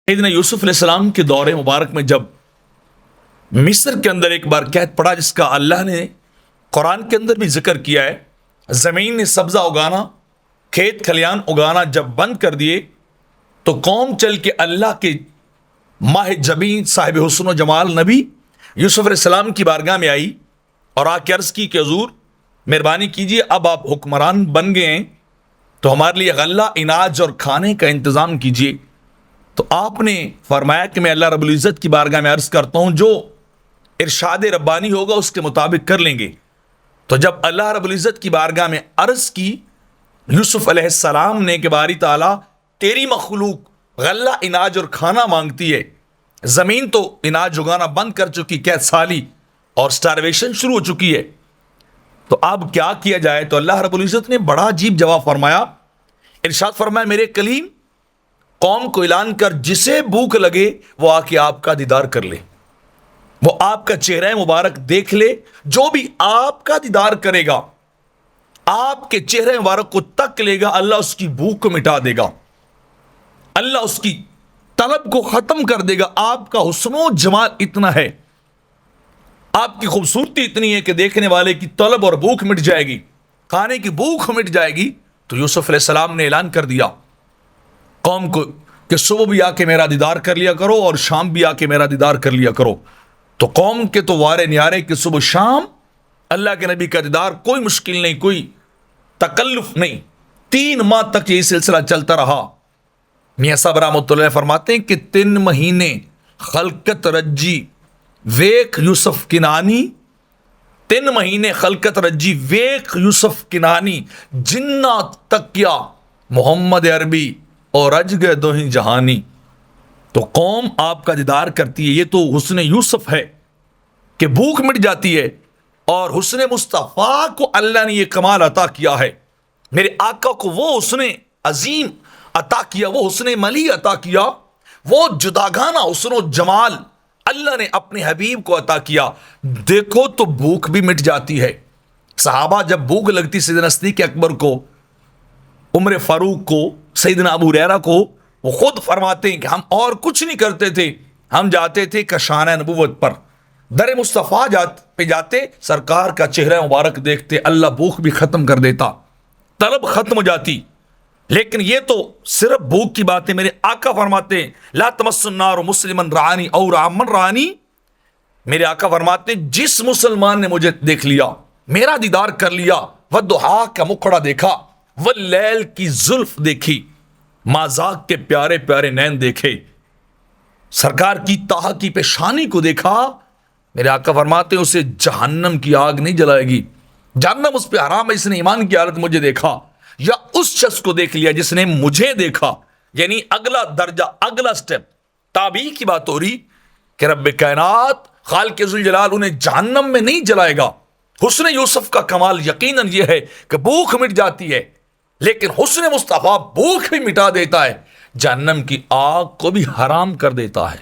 سیدنا یوسف علیہ السلام کے دور مبارک میں جب مصر کے اندر ایک بار قحط پڑا، جس کا اللہ نے قرآن کے اندر بھی ذکر کیا ہے، زمین نے سبزہ اگانا، کھیت کھلیان اگانا جب بند کر دیے تو قوم چل کے اللہ کے ماہ جبین صاحب حسن و جمال نبی یوسف علیہ السلام کی بارگاہ میں آئی اور آ کے عرض کی کہ حضور مہربانی کیجیے، اب آپ حکمران بن گئے ہیں تو ہمارے لیے غلہ اناج اور کھانے کا انتظام کیجیے۔ تو آپ نے فرمایا کہ میں اللہ رب العزت کی بارگاہ میں عرض کرتا ہوں، جو ارشاد ربانی ہوگا اس کے مطابق کر لیں گے۔ تو جب اللہ رب العزت کی بارگاہ میں عرض کی یوسف علیہ السلام نے کہ باری تعالیٰ تیری مخلوق غلہ اناج اور کھانا مانگتی ہے، زمین تو اناج اگانا بند کر چکی، قحط سالی اور سٹارویشن شروع ہو چکی ہے، تو اب کیا کیا جائے؟ تو اللہ رب العزت نے بڑا عجیب جواب فرمایا، ارشاد فرمایا میرے کلیم قوم کو اعلان کر جسے بھوک لگے وہ آ کے آپ کا دیدار کر لے، وہ آپ کا چہرہ مبارک دیکھ لے، جو بھی آپ کا دیدار کرے گا، آپ کے چہرے مبارک کو تک لے گا، اللہ اس کی بھوک کو مٹا دے گا، اللہ اس کی طلب کو ختم کر دے گا۔ آپ کا حسن و جمال اتنا ہے، آپ کی خوبصورتی اتنی ہے کہ دیکھنے والے کی طلب اور بھوک مٹ جائے گی، کھانے کی بھوک مٹ جائے گی۔ تو یوسف علیہ السلام نے اعلان کر دیا قوم کو کہ صبح بھی آ کے میرا دیدار کر لیا کرو اور شام بھی آ کے میرا دیدار کر لیا کرو۔ تو قوم کے تو وارے نیارے کہ صبح شام اللہ کے نبی کا دیدار کوئی مشکل نہیں، کوئی تکلف نہیں۔ 3 ماہ تک یہ سلسلہ چلتا رہا۔ میاں صاحب رحمۃ اللہ فرماتے ہیں کہ 3 مہینے خلقت رجی ویک یوسف کنانی، 3 مہینے خلقت رجی ویک یوسف کنانی، جنات تکیا محمد عربی اور رج گئے دوہیں جہانی۔ تو قوم آپ کا دیدار کرتی ہے، یہ تو حسن یوسف ہے کہ بھوک مٹ جاتی ہے، اور حسن مصطفیٰ کو اللہ نے یہ کمال عطا کیا ہے، میرے آقا کو وہ حسن عظیم عطا کیا، وہ حسن ملی عطا کیا، وہ جداگانہ حسن و جمال اللہ نے اپنے حبیب کو عطا کیا۔ دیکھو تو بھوک بھی مٹ جاتی ہے۔ صحابہ جب بھوک لگتی سیدنا صدیق اکبر کو، عمر فاروق کو، سیدنا ابو ہریرہ کو، وہ خود فرماتے ہیں کہ ہم اور کچھ نہیں کرتے تھے، ہم جاتے تھے کشانہ نبوت پر، در مصطفیٰ پہ جاتے، سرکار کا چہرہ مبارک دیکھتے، اللہ بھوک بھی ختم کر دیتا، طلب ختم ہو جاتی۔ لیکن یہ تو صرف بھوک کی بات ہے، میرے آقا فرماتے ہیں لا تمس النار مسلمن رعانی اور عامن رعانی، میرے آقا فرماتے ہیں جس مسلمان نے مجھے دیکھ لیا، میرا دیدار کر لیا، والضحیٰ کا مکھڑا دیکھا، واللیل کی زلف دیکھی، مازاق کے پیارے پیارے نین دیکھے، سرکار کی طه کی پیشانی کو دیکھا، میرے آقا فرماتے ہیں اسے جہنم کی آگ نہیں جلائے گی، جہنم اس پہ حرام ہے، اس نے ایمان کی حالت مجھے دیکھا، یا اس شخص کو دیکھ لیا جس نے مجھے دیکھا، یعنی اگلا درجہ، اگلا سٹیپ، تابعی کی بات ہو رہی کہ رب کائنات خالق ذوالجلال انہیں جہنم میں نہیں جلائے گا۔ حسن یوسف کا کمال یقیناً یہ ہے کہ بھوک مٹ جاتی ہے، لیکن حسن مصطفیٰ بھوک بھی مٹا دیتا ہے، جہنم کی آگ کو بھی حرام کر دیتا ہے۔